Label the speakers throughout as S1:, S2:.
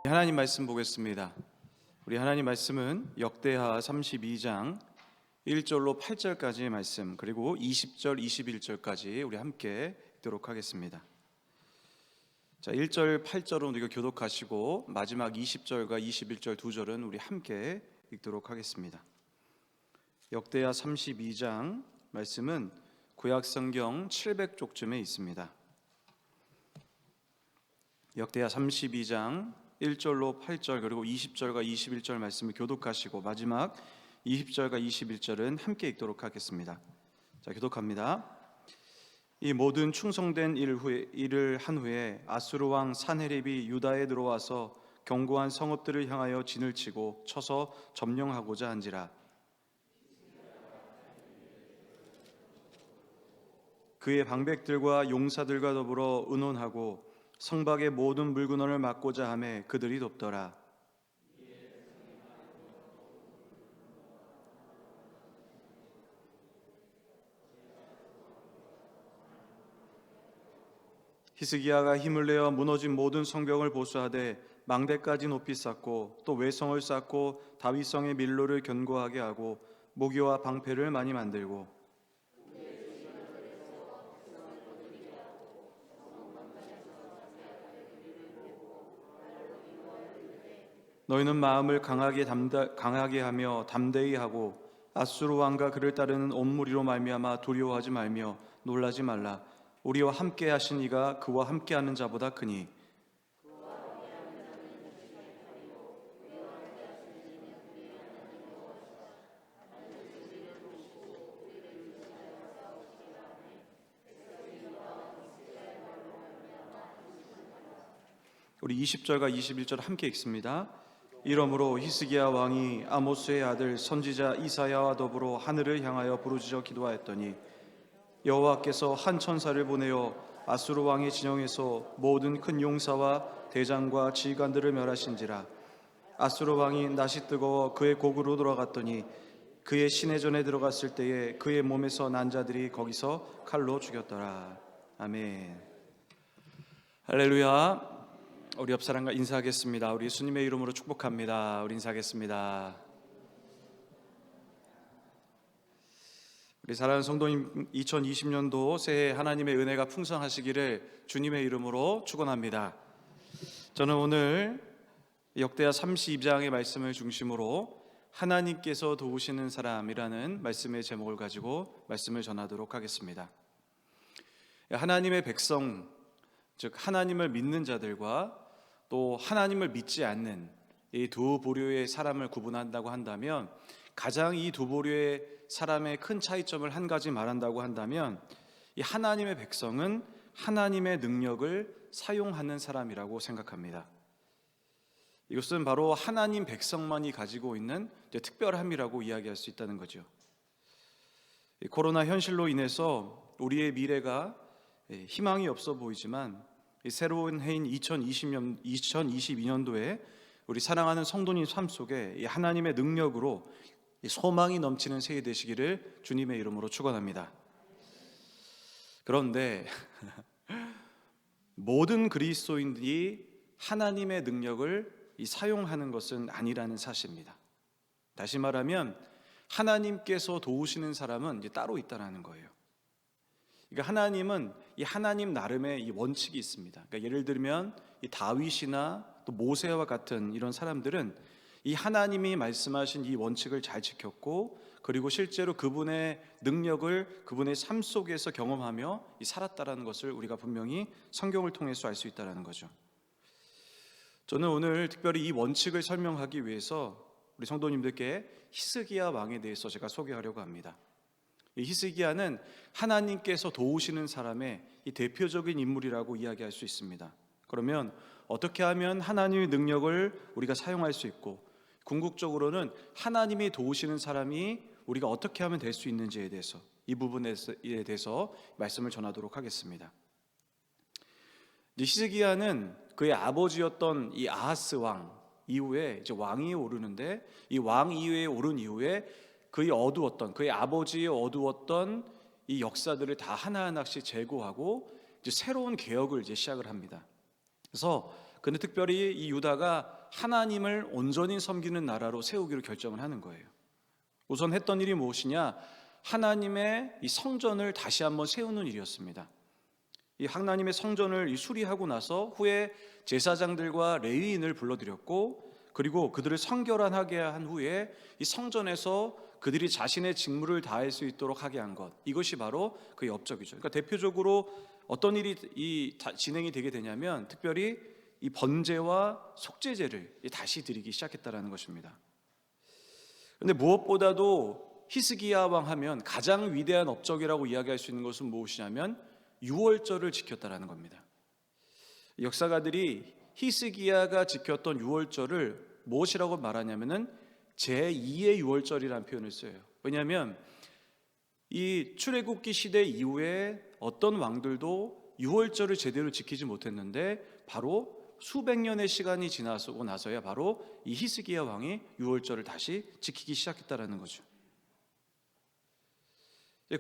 S1: 하나님 말씀 보겠습니다. 우리 하나님 말씀은 역대하 32장 1절로 8절까지의 말씀, 그리고 20절, 21절까지 우리 함께 읽도록 하겠습니다. 자, 1절, 8절은 우리가 교독하시고 마지막 20절과 21절 두 절은 우리 함께 읽도록 하겠습니다. 역대하 32장 말씀은 구약성경 700쪽쯤에 있습니다. 역대하 32장 1절로 8절 그리고 20절과 21절 말씀을 교독하시고 마지막 20절과 21절은 함께 읽도록 하겠습니다. 자, 교독합니다. 이 모든 충성된 일을 한 후에 아수르 왕 산헤립이 유다에 들어와서 견고한 성읍들을 향하여 진을 치고 쳐서 점령하고자 한지라. 그의 방백들과 용사들과 더불어 의논하고 성박의 모든 물군원을 막고자 하매 그들이 돕더라. 히스기야가 힘을 내어 무너진 모든 성벽을 보수하되 망대까지 높이 쌓고 또 외성을 쌓고 다윗성의 밀로를 견고하게 하고 모기와 방패를 많이 만들고 너희는 마음을 강하게 하며 담대히 하고 아수르 왕과 그를 따르는 온 무리로 말미암아 두려워하지 말며 놀라지 말라. 우리와 함께 하신 이가 그와 함께하는 자보다 크니. 우리 20절과 21절 함께 읽습니다. 이러므로 히스기야 왕이 아모스의 아들 선지자 이사야와 더불어 하늘을 향하여 부르짖어 기도하였더니 여호와께서 한 천사를 보내어 아수르 왕의 진영에서 모든 큰 용사와 대장과 지휘관들을 멸하신지라. 아수르 왕이 낯이 뜨거워 그의 고국으로 돌아갔더니 그의 시내전에 들어갔을 때에 그의 몸에서 난 자들이 거기서 칼로 죽였더라. 아멘. 할렐루야. 우리 옆 사람과 인사하겠습니다. 우리 예수님의 이름으로 축복합니다. 우리 인사하겠습니다. 우리 사랑하는 성도님, 2020년도 새해 하나님의 은혜가 풍성하시기를 주님의 이름으로 축원합니다. 저는 오늘 역대하 32장의 말씀을 중심으로 하나님께서 도우시는 사람이라는 말씀의 제목을 가지고 말씀을 전하도록 하겠습니다. 하나님의 백성, 즉 하나님을 믿는 자들과 또 하나님을 믿지 않는 이 두 부류의 사람을 구분한다고 한다면, 가장 이 두 부류의 사람의 큰 차이점을 한 가지 말한다고 한다면, 이 하나님의 백성은 하나님의 능력을 사용하는 사람이라고 생각합니다. 이것은 바로 하나님 백성만이 가지고 있는 특별함이라고 이야기할 수 있다는 거죠. 코로나 현실로 인해서 우리의 미래가 희망이 없어 보이지만, 새로운 해인 2022년도에 우리 사랑하는 성도님 삶 속에 하나님의 능력으로 소망이 넘치는 새해 되시기를 주님의 이름으로 축원합니다. 그런데 모든 그리스도인들이 하나님의 능력을 사용하는 것은 아니라는 사실입니다. 다시 말하면 하나님께서 도우시는 사람은 따로 있다는 거예요. 그러니까 하나님은 이 하나님 나름의 이 원칙이 있습니다. 그러니까 예를 들면 이 다윗이나 또 모세와 같은 이런 사람들은 이 하나님이 말씀하신 이 원칙을 잘 지켰고, 그리고 실제로 그분의 능력을 그분의 삶 속에서 경험하며 살았다라는 것을 우리가 분명히 성경을 통해서 알 수 있다는 거죠. 저는 오늘 특별히 이 원칙을 설명하기 위해서 우리 성도님들께 히스기야 왕에 대해서 제가 소개하려고 합니다. 이 히스기야는 하나님께서 도우시는 사람의 이 대표적인 인물이라고 이야기할 수 있습니다. 그러면 어떻게 하면 하나님의 능력을 우리가 사용할 수 있고, 궁극적으로는 하나님이 도우시는 사람이 우리가 어떻게 하면 될 수 있는지에 대해서, 이 부분에 대해서 말씀을 전하도록 하겠습니다. 히스기야는 그의 아버지였던 이 아하스 왕 이후에 이제 왕위에 오르는데, 이 왕위에 오른 이후에 그의 아버지의 어두웠던 이 역사들을 다 하나하나씩 제거하고 이제 새로운 개혁을 이제 시작을 합니다. 그래서 근데 특별히 이 유다가 하나님을 온전히 섬기는 나라로 세우기로 결정을 하는 거예요. 우선 했던 일이 무엇이냐? 하나님의 이 성전을 다시 한번 세우는 일이었습니다. 이 하나님의 성전을 수리하고 나서 후에 제사장들과 레위인을 불러들였고, 그리고 그들을 성결하게 한 후에 이 성전에서 그들이 자신의 직무를 다할 수 있도록 하게 한 것, 이것이 바로 그 업적이죠. 그러니까 대표적으로 어떤 일이 진행이 되게 되냐면, 특별히 이 번제와 속죄제를 다시 드리기 시작했다라는 것입니다. 그런데 무엇보다도 히스기야 왕 하면 가장 위대한 업적이라고 이야기할 수 있는 것은 무엇이냐면 유월절을 지켰다라는 겁니다. 역사가들이 히스기야가 지켰던 유월절을 무엇이라고 말하냐면은 제2의 유월절이라는 표현을 써요. 왜냐하면 이 출애굽기 시대 이후에 어떤 왕들도 유월절을 제대로 지키지 못했는데 바로 수백 년의 시간이 지나고 나서야 바로 이 히스기야 왕이 유월절을 다시 지키기 시작했다라는 거죠.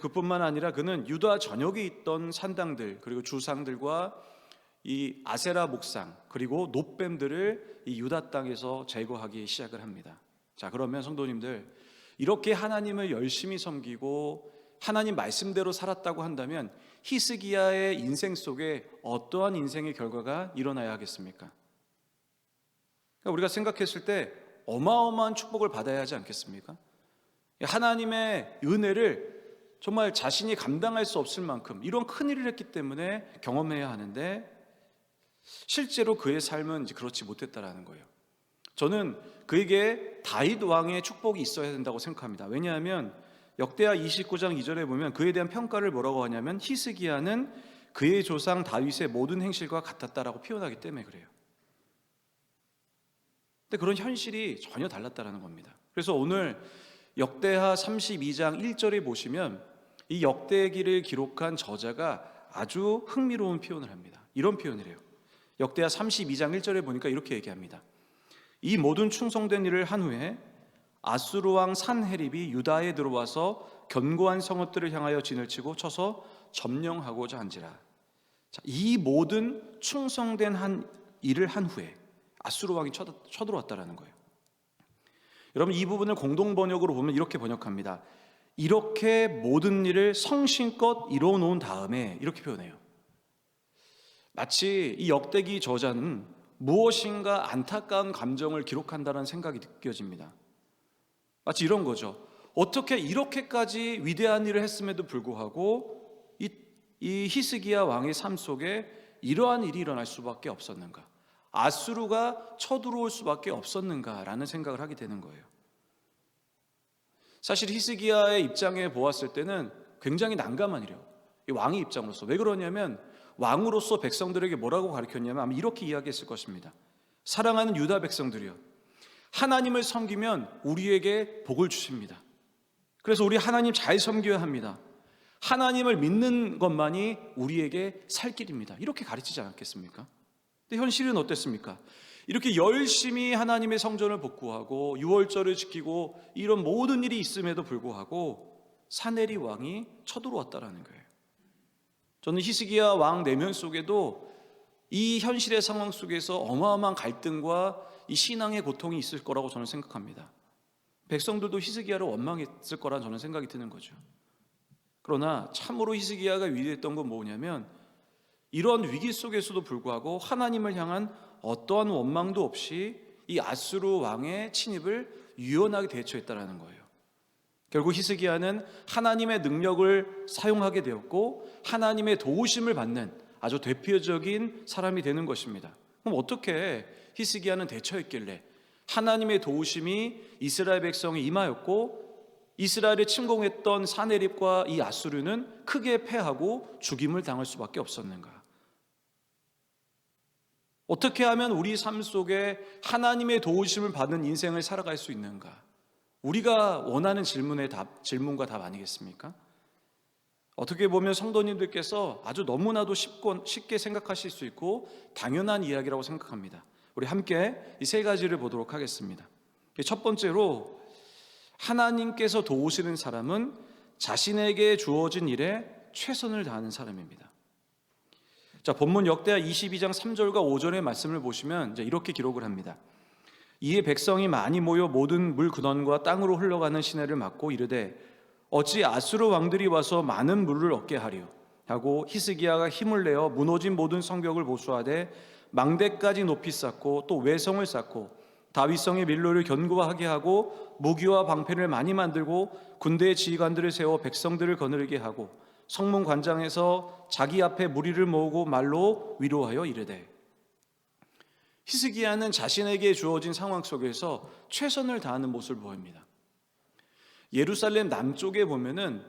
S1: 그뿐만 아니라 그는 유다 전역에 있던 산당들, 그리고 주상들과 이 아세라 목상, 그리고 놋뱀들을 이 유다 땅에서 제거하기 시작을 합니다. 자, 그러면 성도님들, 이렇게 하나님을 열심히 섬기고 하나님 말씀대로 살았다고 한다면 히스기야의 인생 속에 어떠한 인생의 결과가 일어나야 하겠습니까? 그러니까 우리가 생각했을 때 어마어마한 축복을 받아야 하지 않겠습니까? 하나님의 은혜를 정말 자신이 감당할 수 없을 만큼 이런 큰 일을 했기 때문에 경험해야 하는데, 실제로 그의 삶은 그렇지 못했다라는 거예요. 저는 그에게 다윗 왕의 축복이 있어야 된다고 생각합니다. 왜냐하면 역대하 29장 2절에 보면 그에 대한 평가를 뭐라고 하냐면 히스기야는 그의 조상 다윗의 모든 행실과 같았다라고 표현하기 때문에 그래요. 근데 그런 현실이 전혀 달랐다라는 겁니다. 그래서 오늘 역대하 32장 1절에 보시면 이 역대기를 기록한 저자가 아주 흥미로운 표현을 합니다. 이런 표현을 해요. 역대하 32장 1절에 보니까 이렇게 얘기합니다. 이 모든 충성된 일을 한 후에 아수르 왕 산헤립이 유다에 들어와서 견고한 성읍들을 향하여 진을 치고 쳐서 점령하고자 한지라. 자, 이 모든 충성된 일을 한 후에 아수르 왕이 쳐들어왔다라는 거예요. 여러분, 이 부분을 공동 번역으로 보면 이렇게 번역합니다. 이렇게 모든 일을 성심껏 이루어 놓은 다음에, 이렇게 표현해요. 마치 이 역대기 저자는 무엇인가 안타까운 감정을 기록한다는 생각이 느껴집니다. 마치 이런 거죠. 어떻게 이렇게까지 위대한 일을 했음에도 불구하고 이 히스기야 왕의 삶 속에 이러한 일이 일어날 수밖에 없었는가? 아수르가 쳐들어올 수밖에 없었는가라는 생각을 하게 되는 거예요. 사실 히스기야의 입장에 보았을 때는 굉장히 난감한 일이에요. 이 왕의 입장으로서. 왜 그러냐면 왕으로서 백성들에게 뭐라고 가르쳤냐면 아마 이렇게 이야기했을 것입니다. 사랑하는 유다 백성들이요, 하나님을 섬기면 우리에게 복을 주십니다. 그래서 우리 하나님 잘 섬겨야 합니다. 하나님을 믿는 것만이 우리에게 살 길입니다. 이렇게 가르치지 않았겠습니까? 근데 현실은 어땠습니까? 이렇게 열심히 하나님의 성전을 복구하고 유월절을 지키고 이런 모든 일이 있음에도 불구하고 산헤립 왕이 쳐들어왔다라는 거예요. 저는 히스기야 왕 내면 속에도 이 현실의 상황 속에서 어마어마한 갈등과 이 신앙의 고통이 있을 거라고 저는 생각합니다. 백성들도 히스기야를 원망했을 거라는 저는 생각이 드는 거죠. 그러나 참으로 히스기야가 위대했던 건 뭐냐면 이런 위기 속에서도 불구하고 하나님을 향한 어떠한 원망도 없이 이 아수르 왕의 침입을 유연하게 대처했다라는 거예요. 결국 히스기야는 하나님의 능력을 사용하게 되었고 하나님의 도우심을 받는 아주 대표적인 사람이 되는 것입니다. 그럼 어떻게 히스기야는 대처했길래 하나님의 도우심이 이스라엘 백성에 임하였고 이스라엘을 침공했던 산헤립과 이 아수르는 크게 패하고 죽임을 당할 수밖에 없었는가? 어떻게 하면 우리 삶 속에 하나님의 도우심을 받는 인생을 살아갈 수 있는가? 우리가 원하는 질문과 답 아니겠습니까? 어떻게 보면 성도님들께서 아주 너무나도 쉽게 생각하실 수 있고 당연한 이야기라고 생각합니다. 우리 함께 이 세 가지를 보도록 하겠습니다. 첫 번째로, 하나님께서 도우시는 사람은 자신에게 주어진 일에 최선을 다하는 사람입니다. 자, 본문 역대하 22장 3절과 5절의 말씀을 보시면 이제 이렇게 기록을 합니다. 이에 백성이 많이 모여 모든 물 근원과 땅으로 흘러가는 시내를 막고 이르되 어찌 아수르 왕들이 와서 많은 물을 얻게 하리요 하고 히스기야가 힘을 내어 무너진 모든 성벽을 보수하되 망대까지 높이 쌓고 또 외성을 쌓고 다윗성의 밀로를 견고하게 하고 무기와 방패를 많이 만들고 군대의 지휘관들을 세워 백성들을 거느리게 하고 성문 관장에서 자기 앞에 무리를 모으고 말로 위로하여 이르되. 히스기야는 자신에게 주어진 상황 속에서 최선을 다하는 모습을 보입니다. 예루살렘 남쪽에 보면은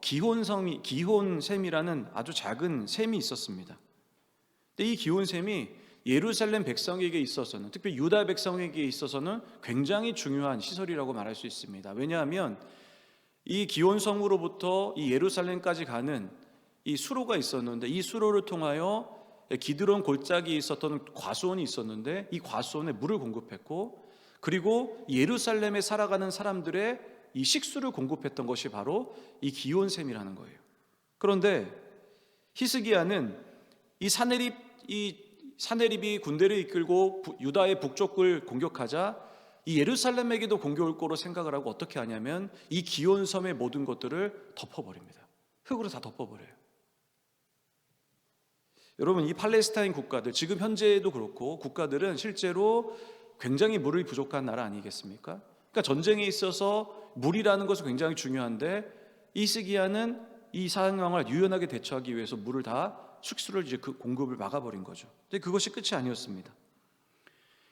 S1: 기혼샘이라는 아주 작은 샘이 있었습니다. 근데 이 기혼샘이 예루살렘 백성에게 있어서는, 특히 유다 백성에게 있어서는 굉장히 중요한 시설이라고 말할 수 있습니다. 왜냐하면 이 기온성으로부터 이 예루살렘까지 가는 이 수로가 있었는데, 이 수로를 통하여 기드론 골짜기에 있었던 과수원이 있었는데, 이 과수원에 물을 공급했고, 그리고 예루살렘에 살아가는 사람들의 이 식수를 공급했던 것이 바로 이 기온샘이라는 거예요. 그런데 히스기야는 이 사네립이 군대를 이끌고 유다의 북쪽을 공격하자 이 예루살렘에게도 공격올 거로 생각을 하고 어떻게 하냐면 이 기온섬의 모든 것들을 덮어버립니다. 흙으로 다 덮어버려요. 여러분, 이 팔레스타인 국가들, 지금 현재도 그렇고 국가들은 실제로 굉장히 물이 부족한 나라 아니겠습니까? 그러니까 전쟁에 있어서 물이라는 것은 굉장히 중요한데 히스기야는 이 상황을 유연하게 대처하기 위해서 물을 다 식수를 이제 그 공급을 막아버린 거죠. 근데 그것이 끝이 아니었습니다.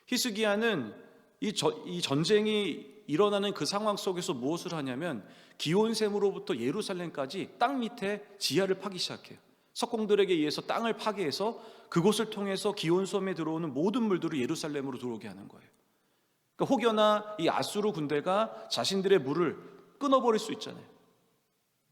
S1: 히스기야는 이 전쟁이 일어나는 그 상황 속에서 무엇을 하냐면 기온샘으로부터 예루살렘까지 땅 밑에 지하를 파기 시작해요. 석공들에게 의해서 땅을 파괴해서 그곳을 통해서 기온섬에 들어오는 모든 물들을 예루살렘으로 들어오게 하는 거예요. 그러니까 혹여나 이 아수르 군대가 자신들의 물을 끊어버릴 수 있잖아요.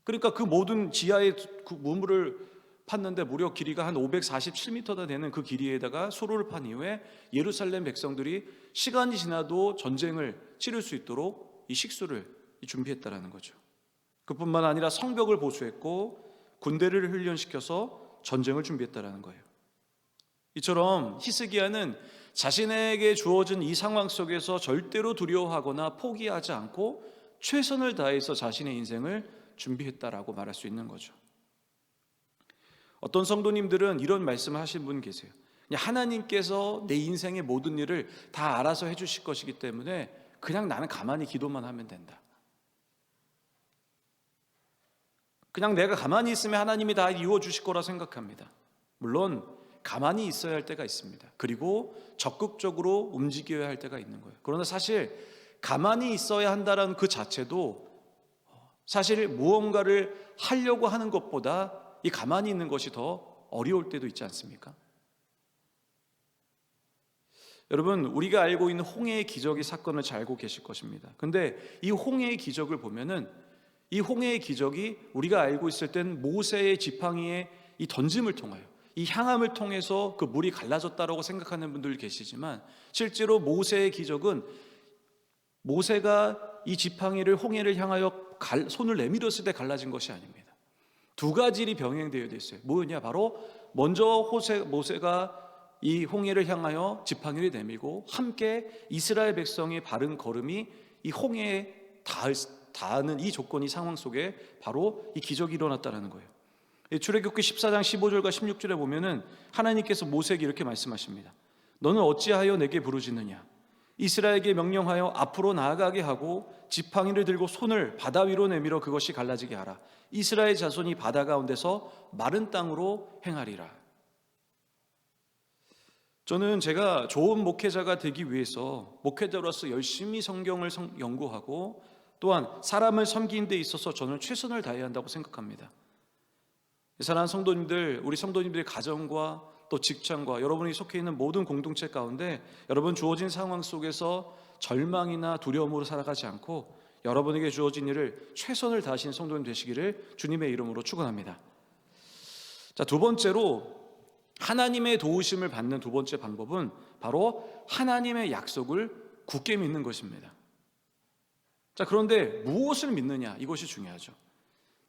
S1: 그러니까 그 모든 지하의 그 문물을 팠는데 무려 길이가 한 547m나 되는 그 길이에다가 수로를 판 이후에 예루살렘 백성들이 시간이 지나도 전쟁을 치를 수 있도록 이 식수를 준비했다라는 거죠. 그뿐만 아니라 성벽을 보수했고 군대를 훈련시켜서 전쟁을 준비했다라는 거예요. 이처럼 히스기야는 자신에게 주어진 이 상황 속에서 절대로 두려워하거나 포기하지 않고 최선을 다해서 자신의 인생을 준비했다라고 말할 수 있는 거죠. 어떤 성도님들은 이런 말씀을 하신 분 계세요. 하나님께서 내 인생의 모든 일을 다 알아서 해주실 것이기 때문에 그냥 나는 가만히 기도만 하면 된다. 그냥 내가 가만히 있으면 하나님이 다 이루어주실 거라 생각합니다. 물론 가만히 있어야 할 때가 있습니다. 그리고 적극적으로 움직여야 할 때가 있는 거예요. 그러나 사실 가만히 있어야 한다는 그 자체도 사실 무언가를 하려고 하는 것보다 이 가만히 있는 것이 더 어려울 때도 있지 않습니까? 여러분, 우리가 알고 있는 홍해의 기적의 사건을 잘 알고 계실 것입니다. 근데 이 홍해의 기적을 보면은 이 홍해의 기적이 우리가 알고 있을 땐 모세의 지팡이의 이 던짐을 통하여 이 향함을 통해서 그 물이 갈라졌다라고 생각하는 분들 계시지만 실제로 모세의 기적은 모세가 이 지팡이를 홍해를 향하여 손을 내밀었을 때 갈라진 것이 아닙니다. 두 가지 일이 병행되어 있어요. 뭐냐? 바로 먼저 모세가 이 홍해를 향하여 지팡이를 내밀고 함께 이스라엘 백성의 바른 걸음이 이 홍해에 닿는 이 조건이 상황 속에 바로 이 기적이 일어났다는 거예요. 출애굽기 14장 15절과 16절에 보면은 하나님께서 모세에게 이렇게 말씀하십니다. 너는 어찌하여 내게 부르짖느냐? 이스라엘에게 명령하여 앞으로 나아가게 하고 지팡이를 들고 손을 바다 위로 내밀어 그것이 갈라지게 하라. 이스라엘 자손이 바다 가운데서 마른 땅으로 행하리라. 저는 제가 좋은 목회자가 되기 위해서 목회자로서 열심히 성경을 연구하고 또한 사람을 섬기는 데 있어서 저는 최선을 다해야 한다고 생각합니다. 사랑하는 성도님들, 우리 성도님들의 가정과 또 직장과 여러분이 속해 있는 모든 공동체 가운데 여러분 주어진 상황 속에서 절망이나 두려움으로 살아가지 않고 여러분에게 주어진 일을 최선을 다하시는 성도님 되시기를 주님의 이름으로 축원합니다. 자, 두 번째로 하나님의 도우심을 받는 두 번째 방법은 바로 하나님의 약속을 굳게 믿는 것입니다. 자, 그런데 무엇을 믿느냐? 이것이 중요하죠.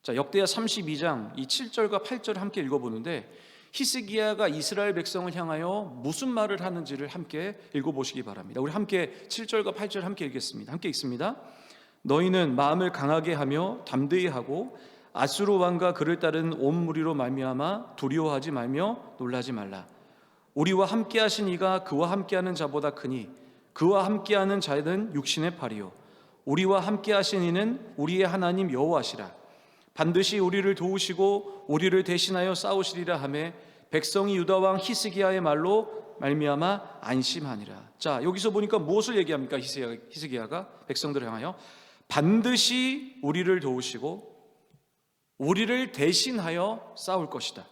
S1: 자, 역대하 32장 이 7절과 8절 함께 읽어보는데 히스기야가 이스라엘 백성을 향하여 무슨 말을 하는지를 함께 읽어보시기 바랍니다. 우리 함께 7절과 8절 함께 읽겠습니다. 함께 읽습니다. 너희는 마음을 강하게 하며 담대히 하고 아수르 왕과 그를 따른 온 무리로 말미암아 두려워하지 말며 놀라지 말라. 우리와 함께하신 이가 그와 함께하는 자보다 크니 그와 함께하는 자는 육신의 팔이요 우리와 함께하신 이는 우리의 하나님 여호와시라. 반드시 우리를 도우시고 우리를 대신하여 싸우시리라 하며 백성이 유다 왕 히스기야의 말로 말미암아 안심하니라. 자, 여기서 보니까 무엇을 얘기합니까? 히스기야가 백성들을 향하여 반드시 우리를 도우시고 우리를 대신하여 싸울 것이다.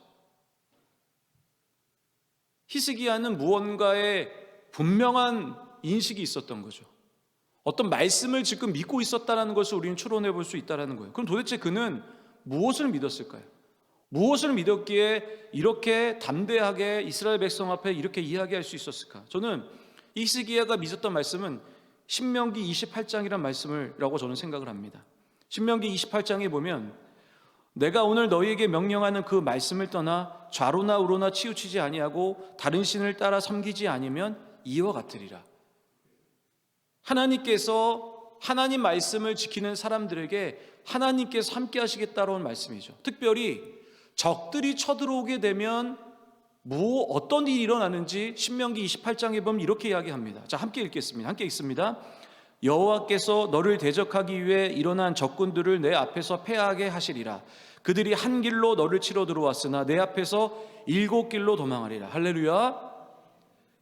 S1: 히스기야는 무언가의 분명한 인식이 있었던 거죠. 어떤 말씀을 지금 믿고 있었다는 것을 우리는 추론해 볼 수 있다는 거예요. 그럼 도대체 그는 무엇을 믿었을까요? 무엇을 믿었기에 이렇게 담대하게 이스라엘 백성 앞에 이렇게 이야기할 수 있었을까? 저는 히스기야가 믿었던 말씀은 신명기 28장이란 말씀이라고 저는 생각을 합니다. 신명기 28장에 보면 내가 오늘 너희에게 명령하는 그 말씀을 떠나 좌로나 우로나 치우치지 아니하고 다른 신을 따라 섬기지 아니면 이와 같으리라. 하나님께서 하나님 말씀을 지키는 사람들에게 하나님께서 함께 하시겠다라는 말씀이죠. 특별히 적들이 쳐들어오게 되면 어떤 일이 일어나는지 신명기 28장에 보면 이렇게 이야기합니다. 자, 함께 읽겠습니다. 함께 읽습니다. 여호와께서 너를 대적하기 위해 일어난 적군들을 내 앞에서 패하게 하시리라. 그들이 한 길로 너를 치러 들어왔으나 내 앞에서 7길로 도망하리라. 할렐루야.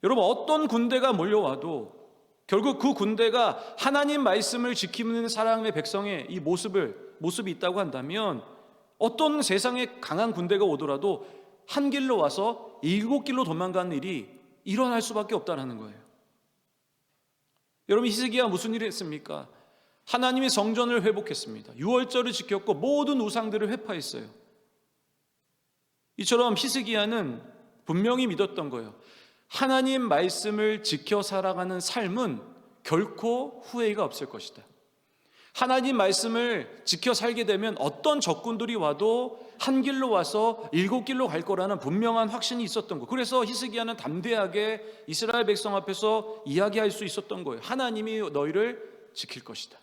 S1: 여러분, 어떤 군대가 몰려와도 결국 그 군대가 하나님 말씀을 지키는 사랑의 백성의 이 모습이 있다고 한다면 어떤 세상에 강한 군대가 오더라도 한 길로 와서 7길로 도망가는 일이 일어날 수밖에 없다는 거예요. 여러분, 히스기야 무슨 일을 했습니까? 하나님의 성전을 회복했습니다. 유월절을 지켰고 모든 우상들을 회파했어요. 이처럼 히스기야는 분명히 믿었던 거예요. 하나님 말씀을 지켜 살아가는 삶은 결코 후회가 없을 것이다. 하나님 말씀을 지켜 살게 되면 어떤 적군들이 와도 한 길로 와서 7길로 갈 거라는 분명한 확신이 있었던 거예요. 그래서 히스기야는 담대하게 이스라엘 백성 앞에서 이야기할 수 있었던 거예요. 하나님이 너희를 지킬 것이다.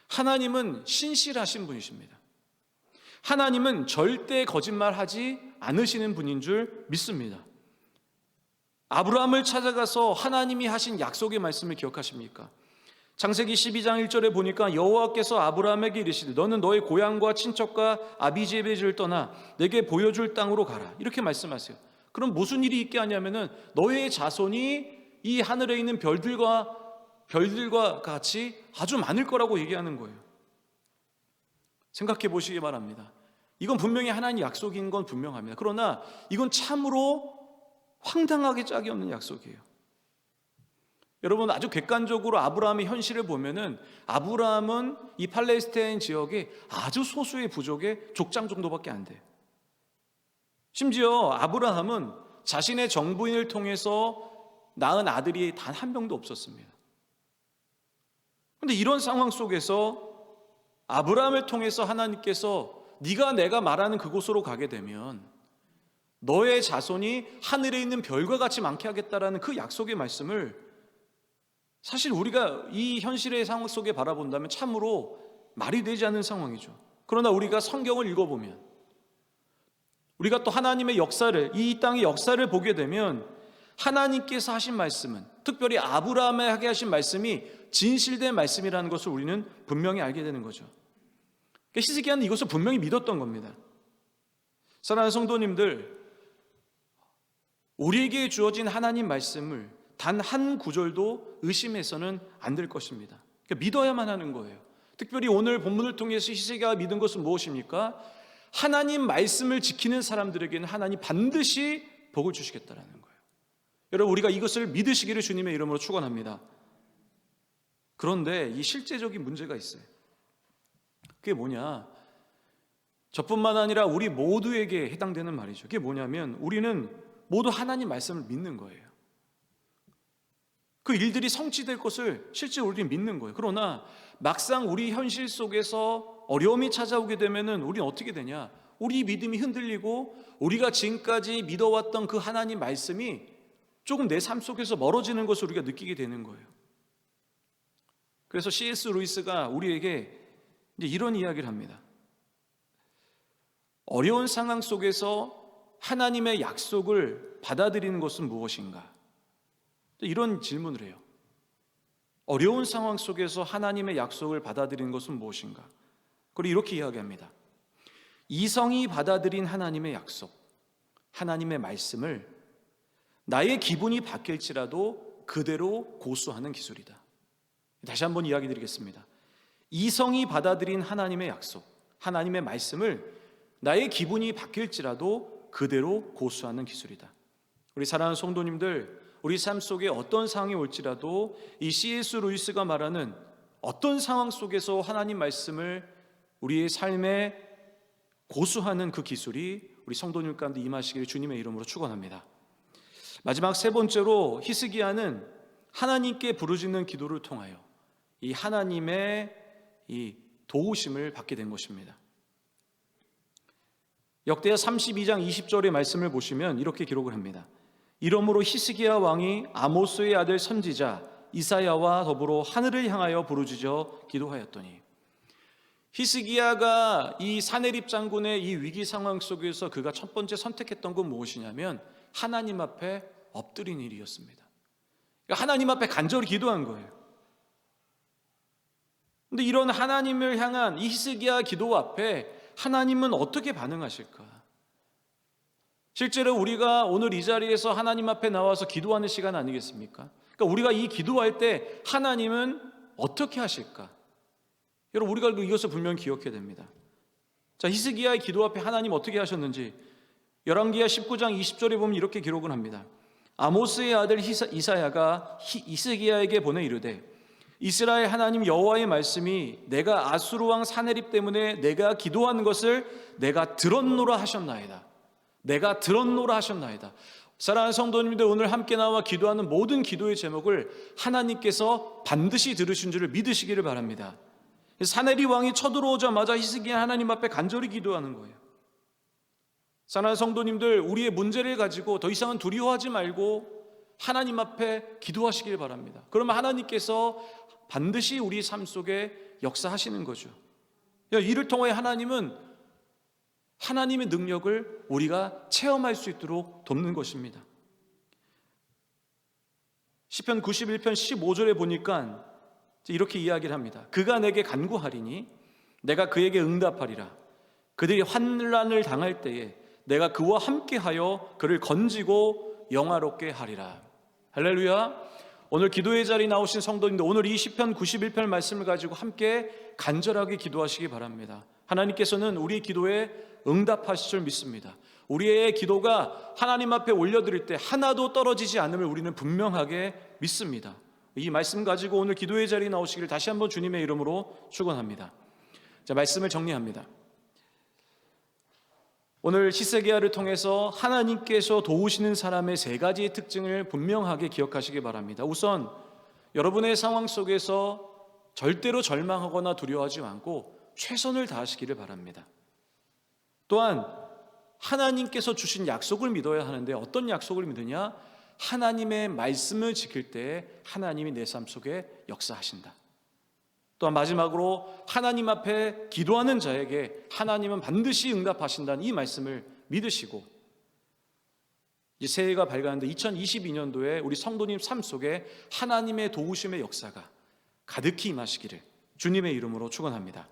S1: 하나님은 신실하신 분이십니다. 하나님은 절대 거짓말하지 않으시는 분인 줄 믿습니다. 아브라함을 찾아가서 하나님이 하신 약속의 말씀을 기억하십니까? 창세기 12장 1절에 보니까 여호와께서 아브라함에게 이르시되 너는 너의 고향과 친척과 아비집의 집을 떠나 내게 보여줄 땅으로 가라. 이렇게 말씀하세요. 그럼 무슨 일이 있게 하냐면은 너의 자손이 이 하늘에 있는 별들과 같이 아주 많을 거라고 얘기하는 거예요. 생각해 보시기 바랍니다. 이건 분명히 하나님 약속인 건 분명합니다. 그러나 이건 참으로 황당하게 짝이 없는 약속이에요. 여러분, 아주 객관적으로 아브라함의 현실을 보면은 아브라함은 이 팔레스타인 지역에 아주 소수의 부족의 족장 정도밖에 안 돼요. 심지어 아브라함은 자신의 정부인을 통해서 낳은 아들이 단 한 명도 없었습니다. 그런데 이런 상황 속에서 아브라함을 통해서 하나님께서 네가 내가 말하는 그곳으로 가게 되면 너의 자손이 하늘에 있는 별과 같이 많게 하겠다라는 그 약속의 말씀을 사실 우리가 이 현실의 상황 속에 바라본다면 참으로 말이 되지 않는 상황이죠. 그러나 우리가 성경을 읽어보면 우리가 또 하나님의 역사를, 이 땅의 역사를 보게 되면 하나님께서 하신 말씀은, 특별히 아브라함에게 하신 말씀이 진실된 말씀이라는 것을 우리는 분명히 알게 되는 거죠. 히스기야는 이것을 분명히 믿었던 겁니다. 사랑하는 성도님들, 우리에게 주어진 하나님 말씀을 단 한 구절도 의심해서는 안 될 것입니다. 그러니까 믿어야만 하는 거예요. 특별히 오늘 본문을 통해서 히스기야가 믿은 것은 무엇입니까? 하나님 말씀을 지키는 사람들에게는 하나님 반드시 복을 주시겠다라는 거예요. 여러분, 우리가 이것을 믿으시기를 주님의 이름으로 축원합니다. 그런데 이 실제적인 문제가 있어요. 그게 뭐냐? 저뿐만 아니라 우리 모두에게 해당되는 말이죠. 그게 뭐냐면 우리는 모두 하나님 말씀을 믿는 거예요. 그 일들이 성취될 것을 실제 우리는 믿는 거예요. 그러나 막상 우리 현실 속에서 어려움이 찾아오게 되면은 우리는 어떻게 되냐? 우리 믿음이 흔들리고 우리가 지금까지 믿어왔던 그 하나님 말씀이 조금 내 삶 속에서 멀어지는 것을 우리가 느끼게 되는 거예요. 그래서 C.S. 루이스가 우리에게 이제 이런 이야기를 합니다. 어려운 상황 속에서 하나님의 약속을 받아들이는 것은 무엇인가? 이런 질문을 해요. 어려운 상황 속에서 하나님의 약속을 받아들이는 것은 무엇인가? 그리고 이렇게 이야기합니다. 이성이 받아들인 하나님의 약속, 하나님의 말씀을 나의 기분이 바뀔지라도 그대로 고수하는 기술이다. 다시 한번 이야기 드리겠습니다. 이성이 받아들인 하나님의 약속, 하나님의 말씀을 나의 기분이 바뀔지라도 그대로 고수하는 기술이다. 우리 사랑하는 성도님들, 우리 삶 속에 어떤 상황이 올지라도 이 C.S. 루이스가 말하는 어떤 상황 속에서 하나님 말씀을 우리의 삶에 고수하는 그 기술이 우리 성도님 가운데 임하시기를 주님의 이름으로 축원합니다. 마지막 세 번째로 히스기야는 하나님께 부르짖는 기도를 통하여 이 하나님의 이 도우심을 받게 된 것입니다. 역대하 32장 20절의 말씀을 보시면 이렇게 기록을 합니다. 이러므로 히스기야 왕이 아모스의 아들 선지자 이사야와 더불어 하늘을 향하여 부르짖어 기도하였더니, 히스기야가 이 사네립 장군의 이 위기 상황 속에서 그가 첫 번째 선택했던 건 무엇이냐면 하나님 앞에 엎드린 일이었습니다. 그러니까 하나님 앞에 간절히 기도한 거예요. 근데 이런 하나님을 향한 이 히스기야 기도 앞에 하나님은 어떻게 반응하실까? 실제로 우리가 오늘 이 자리에서 하나님 앞에 나와서 기도하는 시간 아니겠습니까? 그러니까 우리가 이 기도할 때 하나님은 어떻게 하실까? 여러분, 우리가 이것을 분명히 기억해야 됩니다. 자, 히스기야의 기도 앞에 하나님 어떻게 하셨는지 열왕기하 19장 20절에 보면 이렇게 기록을 합니다. 아모스의 아들 이사야가 히스기야에게 보내 이르되, 이스라엘 하나님 여호와의 말씀이 내가 아수르 왕 사네립 때문에 내가 기도하는 것을 내가 들었노라 하셨나이다. 내가 들었노라 하셨나이다. 사랑하는 성도님들, 오늘 함께 나와 기도하는 모든 기도의 제목을 하나님께서 반드시 들으신 줄을 믿으시기를 바랍니다. 사네립 왕이 쳐들어오자마자 히스기야 하나님 앞에 간절히 기도하는 거예요. 사랑하는 성도님들, 우리의 문제를 가지고 더 이상은 두려워하지 말고 하나님 앞에 기도하시길 바랍니다. 그러면 하나님께서 반드시 우리 삶 속에 역사하시는 거죠. 이를 통해 하나님은 하나님의 능력을 우리가 체험할 수 있도록 돕는 것입니다. 시편 91편 15절에 보니까 이렇게 이야기를 합니다. 그가 내게 간구하리니 내가 그에게 응답하리라. 그들이 환난을 당할 때에 내가 그와 함께하여 그를 건지고 영화롭게 하리라. 할렐루야. 오늘 기도의 자리에 나오신 성도님들, 오늘 이 시편 91편 말씀을 가지고 함께 간절하게 기도하시기 바랍니다. 하나님께서는 우리 기도에 응답하실 줄 믿습니다. 우리의 기도가 하나님 앞에 올려드릴 때 하나도 떨어지지 않음을 우리는 분명하게 믿습니다. 이 말씀 가지고 오늘 기도의 자리에 나오시기를 다시 한번 주님의 이름으로 축원합니다. 자, 말씀을 정리합니다. 오늘 히스기야를 통해서 하나님께서 도우시는 사람의 세 가지의 특징을 분명하게 기억하시기 바랍니다. 우선 여러분의 상황 속에서 절대로 절망하거나 두려워하지 않고 최선을 다하시기를 바랍니다. 또한 하나님께서 주신 약속을 믿어야 하는데 어떤 약속을 믿느냐? 하나님의 말씀을 지킬 때 하나님이 내 삶 속에 역사하신다. 또한 마지막으로 하나님 앞에 기도하는 자에게 하나님은 반드시 응답하신다는 이 말씀을 믿으시고, 이제 새해가 밝았는데 2022년도에 우리 성도님 삶 속에 하나님의 도우심의 역사가 가득히 임하시기를 주님의 이름으로 축원합니다.